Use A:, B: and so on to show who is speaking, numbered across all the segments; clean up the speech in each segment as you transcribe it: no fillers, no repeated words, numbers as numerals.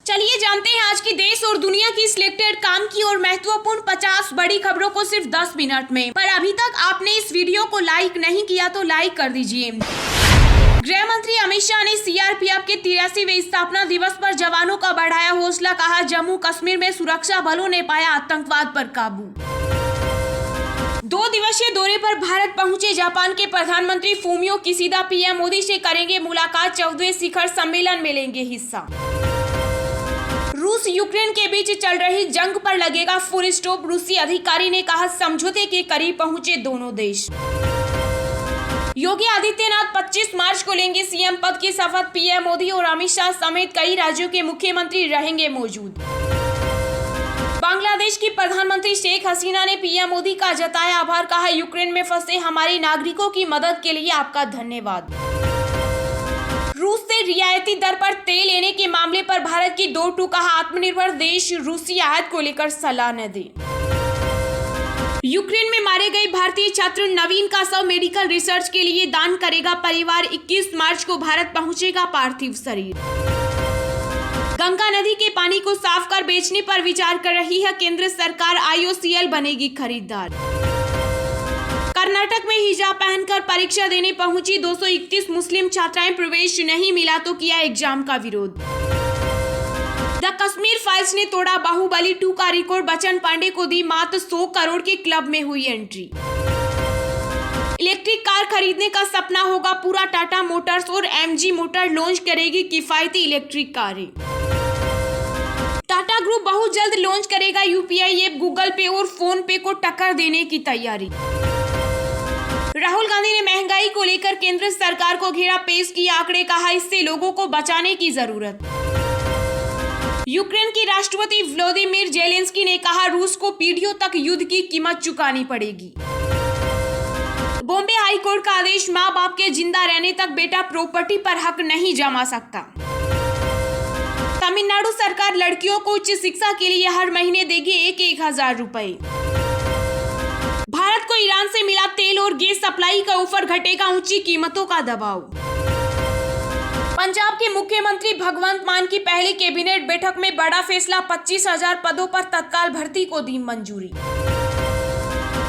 A: चलिए जानते हैं आज की देश और दुनिया की सिलेक्टेड काम की और महत्वपूर्ण 50 बड़ी खबरों को सिर्फ 10 मिनट में। पर अभी तक आपने इस वीडियो को लाइक नहीं किया तो लाइक कर दीजिए। गृह मंत्री अमित शाह ने सीआरपीएफ के 83वें स्थापना दिवस पर जवानों का बढ़ाया हौसला। कहा, जम्मू कश्मीर में सुरक्षा बलों ने पाया आतंकवाद पर काबू। 2 दिवसीय दौरे पर भारत पहुंचे जापान के प्रधानमंत्री फूमियो किशिदा पीएम मोदी से करेंगे मुलाकात। 14वें शिखर सम्मेलन में लेंगे हिस्सा। रूस यूक्रेन के बीच चल रही जंग पर लगेगा फुल स्टॉप। रूसी अधिकारी ने कहा, समझौते के करीब पहुंचे दोनों देश। योगी आदित्यनाथ 25 मार्च को लेंगे सीएम पद की शपथ। पीएम मोदी और अमित शाह समेत कई राज्यों के मुख्यमंत्री रहेंगे मौजूद। बांग्लादेश की प्रधानमंत्री शेख हसीना ने पीएम मोदी का जताया आभार। कहा, यूक्रेन में फंसे हमारे नागरिकों की मदद के लिए आपका धन्यवाद। रूस से रियायती दर पर तेल लेने के मामले पर भारत की दो टूक। कहा, आत्मनिर्भर देश रूसी आयात को लेकर सलाह न दे। यूक्रेन में मारे गए भारतीय छात्र नवीन का शव मेडिकल रिसर्च के लिए दान करेगा परिवार। 21 मार्च को भारत पहुंचेगा पार्थिव शरीर। गंगा नदी के पानी को साफ कर बेचने पर विचार कर रही है केंद्र सरकार। IOCL बनेगी खरीदार। कर्नाटक में हिजाब पहनकर परीक्षा देने पहुंची 231 मुस्लिम छात्राएं। प्रवेश नहीं मिला तो किया एग्जाम का विरोध। द कश्मीर फाइल्स ने तोड़ा बाहुबली 2 का रिकॉर्ड। बच्चन पांडे को दी मात्र 100 करोड़ के क्लब में हुई एंट्री। इलेक्ट्रिक कार खरीदने का सपना होगा पूरा। टाटा मोटर्स और MG मोटर लॉन्च करेगी किफायती इलेक्ट्रिक कारें। टाटा ग्रुप बहुत जल्द लॉन्च करेगा UPI ऐप। गूगल पे और फोन पे को टक्कर देने की तैयारी। राहुल गांधी ने महंगाई को लेकर केंद्र सरकार को घेरा। पेश किया आंकड़े। कहा, इससे लोगों को बचाने की जरूरत। यूक्रेन की राष्ट्रपति व्लादिमीर जेलेंस्की ने कहा, रूस को पीढ़ियों तक युद्ध की कीमत चुकानी पड़ेगी। बॉम्बे हाईकोर्ट का आदेश, माँ बाप के जिंदा रहने तक बेटा प्रॉपर्टी पर हक नहीं जमा सकता। तमिलनाडु सरकार लड़कियों को उच्च शिक्षा के लिए हर महीने देगी 1,000 रुपए। भारत को ईरान से मिला तेल और गैस सप्लाई का ऑफर, घटेगा ऊंची कीमतों का दबाव। पंजाब के मुख्यमंत्री भगवंत मान की पहली कैबिनेट बैठक में बड़ा फैसला। 25,000 पदों पर तत्काल भर्ती को दी मंजूरी।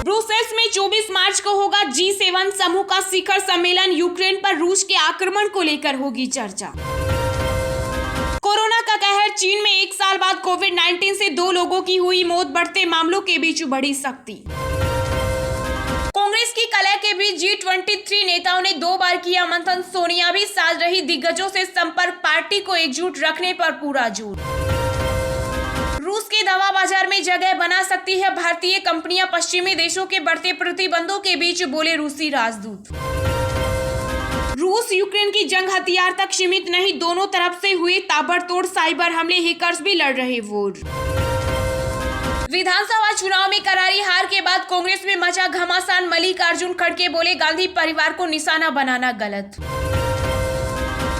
A: ब्रुसेल्स में 24 मार्च को होगा G7 समूह का शिखर सम्मेलन। यूक्रेन पर रूस के आक्रमण को लेकर होगी चर्चा। कोरोना का कहर, चीन में 1 साल बाद कोविड-19 से 2 लोगों की हुई मौत। बढ़ते मामलों के बीच बढ़ी सख्ती। कांग्रेस की कलह के बीच G23 नेताओं ने 2 बार किया मंथन। सोनिया भी साज रही दिग्गजों से संपर्क। पार्टी को एकजुट रखने पर पूरा जोर। रूस के दवा बाजार में जगह बना सकती है भारतीय कंपनियां। पश्चिमी देशों के बढ़ते प्रतिबंधों के बीच बोले रूसी राजदूत। रूस यूक्रेन की जंग हथियार तक सीमित नहीं, दोनों तरफ से हुए ताबड़तोड़ साइबर हमले। हैकर्स भी लड़ रहे वोर। विधानसभा चुनाव में करारी हार के बाद कांग्रेस में मचा घमासान। मल्लिकार्जुन खड़गे बोले, गांधी परिवार को निशाना बनाना गलत।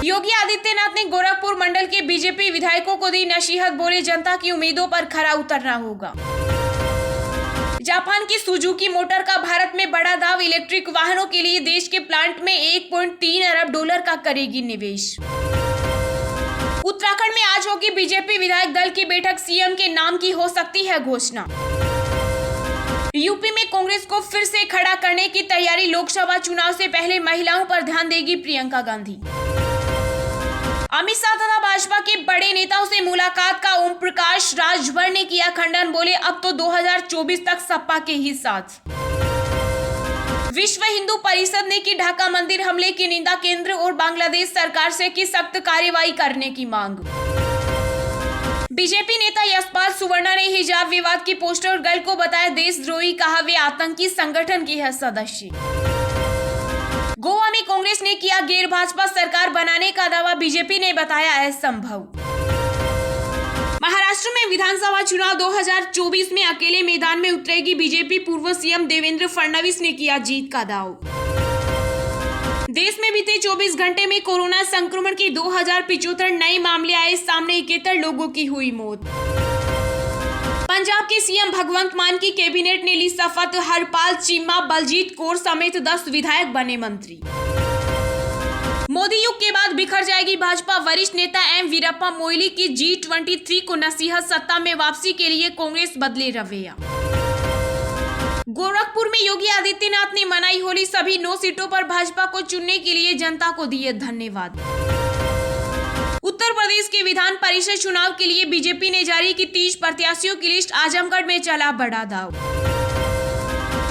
A: योगी आदित्यनाथ ने गोरखपुर मंडल के बीजेपी विधायकों को दी नसीहत। बोले, जनता की उम्मीदों पर खरा उतरना होगा। जापान की सुजुकी मोटर का भारत में बड़ा दाव। इलेक्ट्रिक वाहनों के लिए देश के प्लांट में $1.3 अरब का करेगी निवेश। उत्तराखंड में आज होगी बीजेपी विधायक दल की बैठक। सीएम के नाम की हो सकती है घोषणा। यूपी में कांग्रेस को फिर से खड़ा करने की तैयारी। लोकसभा चुनाव से पहले महिलाओं पर ध्यान देगी प्रियंका गांधी। अमित शाह तथा भाजपा के बड़े नेताओं से मुलाकात का ओम प्रकाश राजभर ने किया खंडन। बोले, अब तो 2024 तक सपा के ही साथ। विश्व हिंदू परिषद ने की ढाका मंदिर हमले की निंदा। केंद्र और बांग्लादेश सरकार से की सख्त कार्रवाई करने की मांग। बीजेपी नेता यशपाल सुवर्णा ने हिजाब विवाद की पोस्टर गर्ल को बताया देशद्रोही। कहा, वे आतंकी संगठन की है सदस्य। गोवा में कांग्रेस ने किया गैर भाजपा सरकार बनाने का दावा। बीजेपी ने बताया असंभव। महाराष्ट्र में विधानसभा चुनाव 2024 में अकेले मैदान में उतरेगी बीजेपी। पूर्व सीएम देवेंद्र फडणवीस ने किया जीत का दाव। देश में बीते 24 घंटे में कोरोना संक्रमण के 2075 नए मामले आए सामने। 71 लोगों की हुई मौत। पंजाब के सीएम भगवंत मान की कैबिनेट ने ली शपथ। हरपाल चीमा, बलजीत कौर समेत 10 विधायक बने मंत्री। मोदी युग के बाद बिखर जाएगी भाजपा, वरिष्ठ नेता एम वीरप्पा मोइली की G23 को नसीहत, सत्ता में वापसी के लिए कांग्रेस बदले रवैया। गोरखपुर में योगी आदित्यनाथ ने मनाई होली, सभी 9 सीटों पर भाजपा को चुनने के लिए जनता को दिए धन्यवाद। उत्तर प्रदेश के विधान परिषद चुनाव के लिए बीजेपी ने जारी की 30 प्रत्याशियों की लिस्ट, आजमगढ़ में चला बड़ा दांव।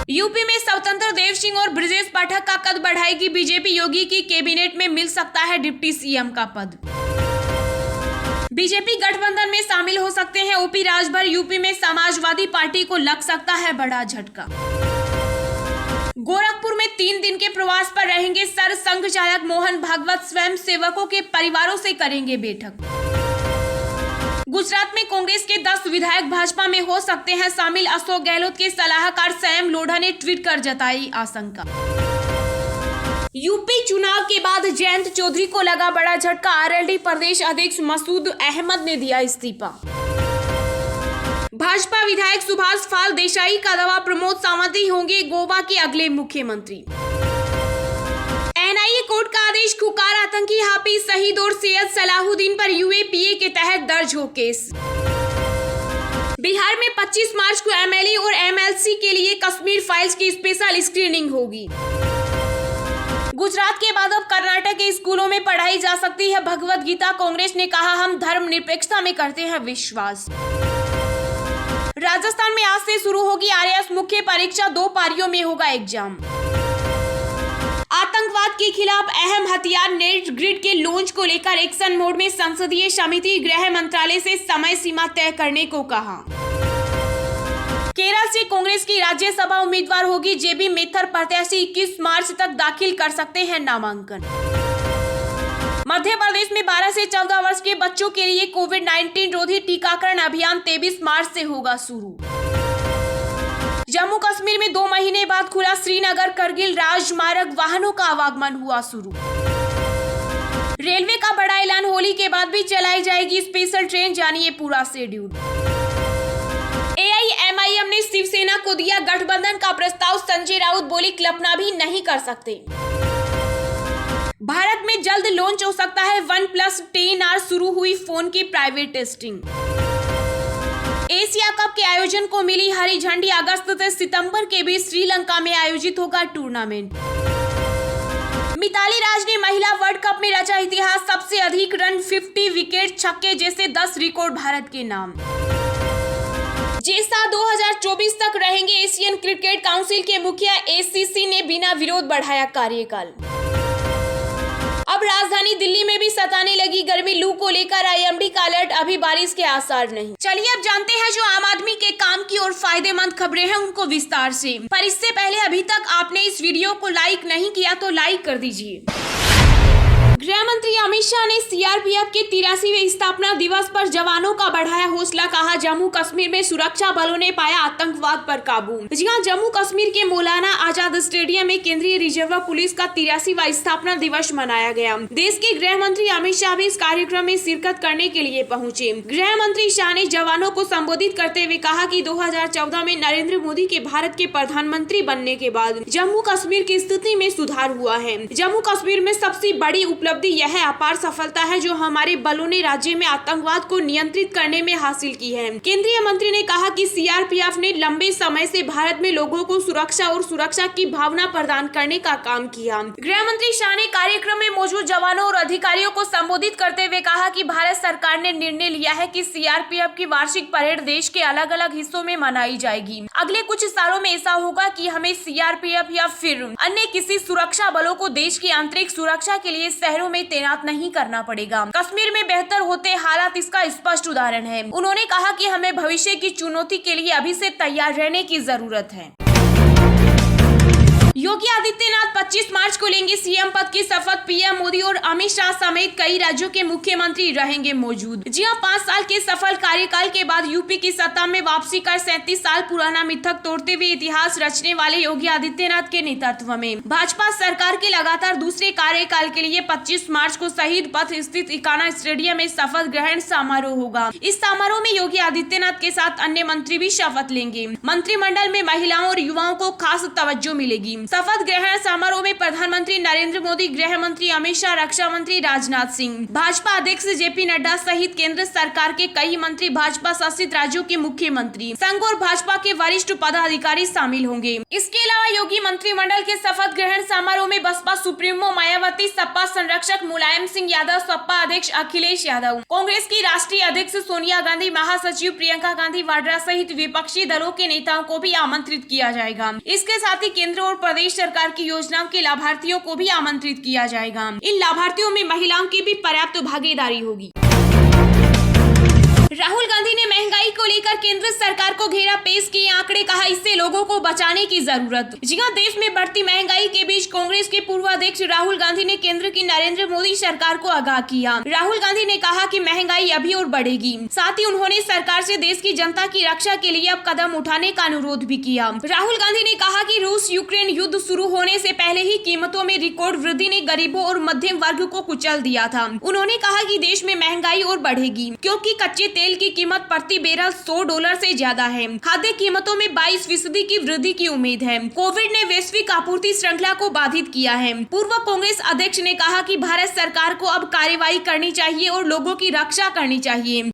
A: यूपी में स्वतंत्र देव सिंह और ब्रजेश पाठक का कद बढ़ाएगी बीजेपी, योगी की कैबिनेट में मिल सकता है डिप्टी सीएम का पद। बीजेपी गठबंधन में शामिल हो सकते हैं ओपी राजभर, यूपी में समाजवादी पार्टी को लग सकता है बड़ा झटका। गोरखपुर में 3 दिन के प्रवास पर रहेंगे सरसंघ चालक मोहन भागवत, स्वयं सेवकों के परिवारों से करेंगे बैठक। गुजरात में कांग्रेस के 10 विधायक भाजपा में हो सकते हैं शामिल, अशोक गहलोत के सलाहकार सैम लोढ़ा ने ट्वीट कर जताई आशंका। यूपी चुनाव के बाद जयंत चौधरी को लगा बड़ा झटका, आरएलडी प्रदेश अध्यक्ष मसूद अहमद ने दिया इस्तीफा। भाजपा विधायक सुभाष फाल देसाई का दावा, प्रमोद सावंत ही होंगे गोवा के अगले मुख्यमंत्री। एनआईए कोर्ट का आदेश, खुकार आतंकी हाफिज सईद और सैयद सलाहुद्दीन पर यूएपीए के तहत दर्ज हो केस। बिहार में 25 मार्च को एमएलए और एमएलसी के लिए कश्मीर फाइल्स की स्पेशल स्क्रीनिंग होगी। गुजरात के बाद अब कर्नाटक के स्कूलों में पढ़ाई जा सकती है भगवत गीता, कांग्रेस ने कहा हम धर्मनिरपेक्षता में करते हैं विश्वास। राजस्थान में आज से शुरू होगी आरएएस मुख्य परीक्षा, 2 पारियों में होगा एग्जाम। आतंकवाद के खिलाफ अहम हथियार नेट ग्रिड के लॉन्च को लेकर एक्शन मोड में संसदीय समिति, गृह मंत्रालय से समय सीमा तय करने को कहा। केरल से कांग्रेस की राज्यसभा उम्मीदवार होगी जेबी मेथर, प्रत्याशी 21 मार्च तक दाखिल कर सकते हैं नामांकन। मध्य प्रदेश में 12 से 14 वर्ष के बच्चों के लिए कोविड-19 रोधी टीकाकरण अभियान 23 मार्च से होगा शुरू। जम्मू कश्मीर में 2 महीने बाद खुला श्रीनगर करगिल राजमार्ग, वाहनों का आवागमन हुआ शुरू। रेलवे का बड़ा ऐलान, होली के बाद भी चलाई जाएगी स्पेशल ट्रेन, जानिए पूरा शेड्यूल। एआईएमआईएम ने शिवसेना को दिया गठबंधन का प्रस्ताव, संजय राउत बोली कल्पना भी नहीं कर सकते। भारत में जल्द लॉन्च हो सकता है OnePlus 10R, शुरू हुई फोन की प्राइवेट टेस्टिंग। एशिया कप के आयोजन को मिली हरी झंडी, अगस्त से सितंबर के बीच श्रीलंका में आयोजित होगा टूर्नामेंट। मिताली राज ने महिला वर्ल्ड कप में रचा इतिहास, सबसे अधिक रन, 50 विकेट, छक्के जैसे 10 रिकॉर्ड भारत के नाम। जेसा 2024 तक रहेंगे एशियन क्रिकेट काउंसिल के मुखिया, एसीसी ने बिना विरोध बढ़ाया कार्यकाल। अब राजधानी दिल्ली में भी सताने लगी गर्मी, लू को लेकर आईएमडी का अलर्ट, अभी बारिश के आसार नहीं। चलिए अब जानते हैं जो आम आदमी के काम की और फायदेमंद खबरें हैं उनको विस्तार से। पर इससे पहले अभी तक आपने इस वीडियो को लाइक नहीं किया तो लाइक कर दीजिए। गृह मंत्री अमित शाह ने सीआरपीएफ के 83वें स्थापना दिवस पर जवानों का बढ़ाया हौसला, कहा जम्मू कश्मीर में सुरक्षा बलों ने पाया आतंकवाद पर काबू। जी हां, जम्मू कश्मीर के मौलाना आजाद स्टेडियम में केंद्रीय रिजर्व पुलिस का 83वां स्थापना दिवस मनाया गया। देश के गृह मंत्री अमित शाह भी इस कार्यक्रम में शिरकत करने के लिए पहुंचे। गृह मंत्री शाह ने जवानों को संबोधित करते हुए कहा कि 2014 में नरेंद्र मोदी के भारत के प्रधानमंत्री बनने के बाद जम्मू कश्मीर की स्थिति में सुधार हुआ है। जम्मू कश्मीर में सबसे बड़ी उपलब्धि यह अपार सफलता है जो हमारे बलों ने राज्य में आतंकवाद को नियंत्रित करने में हासिल की है। केंद्रीय मंत्री ने कहा कि सीआरपीएफ ने लंबे समय से भारत में लोगों को सुरक्षा और सुरक्षा की भावना प्रदान करने का काम किया। गृह मंत्री शाह ने कार्यक्रम में मौजूद जवानों और अधिकारियों को संबोधित करते हुए कहा कि भारत सरकार ने निर्णय लिया है कि सीआरपीएफ की वार्षिक परेड देश के अलग अलग हिस्सों में मनाई जाएगी। अगले कुछ सालों में ऐसा होगा कि हमें सीआरपीएफ या फिर अन्य किसी सुरक्षा बलों को देश की आंतरिक सुरक्षा के लिए शहरों में तैनात नहीं करना पड़ेगा। कश्मीर में बेहतर होते हालात इसका स्पष्ट उदाहरण है। उन्होंने कहा कि हमें भविष्य की चुनौती के लिए अभी से तैयार रहने की जरूरत है। योगी आदित्यनाथ 25 मार्च को लेंगे सीएम पद की शपथ, पीएम मोदी और अमित शाह समेत कई राज्यों के मुख्यमंत्री रहेंगे मौजूद। जी हां, 5 साल के सफल कार्यकाल के बाद यूपी की सत्ता में वापसी कर 37 साल पुराना मिथक तोड़ते हुए इतिहास रचने वाले योगी आदित्यनाथ के नेतृत्व में भाजपा सरकार के लगातार दूसरे कार्यकाल के लिए 25 मार्च को शहीद पथ स्थित इकाना स्टेडियम में शपथ ग्रहण समारोह होगा। इस समारोह में योगी आदित्यनाथ के साथ अन्य मंत्री भी शपथ लेंगे। मंत्रिमंडल में महिलाओं और युवाओं को खास तवज्जो मिलेगी। शपथ ग्रहण समारोह में प्रधानमंत्री नरेंद्र मोदी, गृह मंत्री अमित शाह, रक्षा मंत्री राजनाथ सिंह, भाजपा अध्यक्ष जेपी नड्डा सहित केंद्र सरकार के कई मंत्री, भाजपा शासित राज्यों के मुख्यमंत्री, संघ और भाजपा के वरिष्ठ पदाधिकारी शामिल होंगे। इसके अलावा योगी मंत्रिमंडल के शपथ ग्रहण समारोह में बसपा सुप्रीमो मायावती, सपा संरक्षक मुलायम सिंह यादव, सपा अध्यक्ष अखिलेश यादव, कांग्रेस की राष्ट्रीय अध्यक्ष सोनिया गांधी, महासचिव प्रियंका गांधी वाड्रा सहित विपक्षी दलों के नेताओं को भी आमंत्रित किया जाएगा। इसके साथ ही केंद्र और प्रदेश सरकार की योजनाओं के लाभार्थियों को भी आमंत्रित किया जाएगा। इन लाभार्थियों में महिलाओं की भी पर्याप्त भागीदारी होगी। राहुल गांधी ने महंगाई को लेकर केंद्र सरकार को घेरा, पेश किए आंकड़े, कहा इससे लोगों को बचाने की जरूरत। जी हां, देश में बढ़ती महंगाई के बीच कांग्रेस के पूर्व अध्यक्ष राहुल गांधी ने केंद्र की नरेंद्र मोदी सरकार को आगाह किया। राहुल गांधी ने कहा कि महंगाई अभी और बढ़ेगी। साथ ही उन्होंने सरकार से देश की जनता की रक्षा के लिए अब कदम उठाने का अनुरोध भी किया। राहुल गांधी ने कहा कि रूस यूक्रेन युद्ध शुरू होने से पहले ही कीमतों में रिकॉर्ड वृद्धि ने गरीबों और मध्यम वर्ग को कुचल दिया था। उन्होंने कहा कि देश में महंगाई और बढ़ेगी क्योंकि कच्चे तेल की कीमत प्रति बैरल $100 से ज्यादा है। खाद्य कीमतों में 22% की वृद्धि की उम्मीद है। कोविड ने वैश्विक आपूर्ति श्रृंखला को बाधित किया है। पूर्व कांग्रेस अध्यक्ष ने कहा कि भारत सरकार को अब कार्रवाई करनी चाहिए और लोगों की रक्षा करनी चाहिए।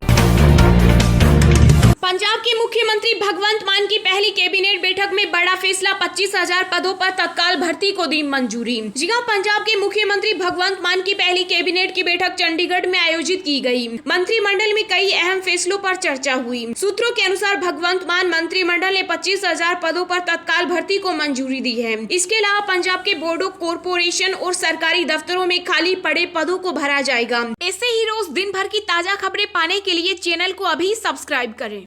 A: पंजाब के मुख्यमंत्री भगवंत मान की पहली कैबिनेट बैठक में बड़ा फैसला, 25,000 पदों पर तत्काल भर्ती को दी मंजूरी। जी हां, पंजाब के मुख्यमंत्री भगवंत मान की पहली कैबिनेट की बैठक चंडीगढ़ में आयोजित की गई। मंत्रिमंडल में कई अहम फैसलों पर चर्चा हुई। सूत्रों के अनुसार भगवंत मान मंत्रिमंडल ने 25,000 पदों पर तत्काल भर्ती को मंजूरी दी है। इसके अलावा पंजाब के बोर्डों, कॉरपोरेशन और सरकारी दफ्तरों में खाली पड़े पदों को भरा जाएगा। ऐसे ही रोज दिन भर की ताजा खबरें पाने के लिए चैनल को अभी सब्सक्राइब करें।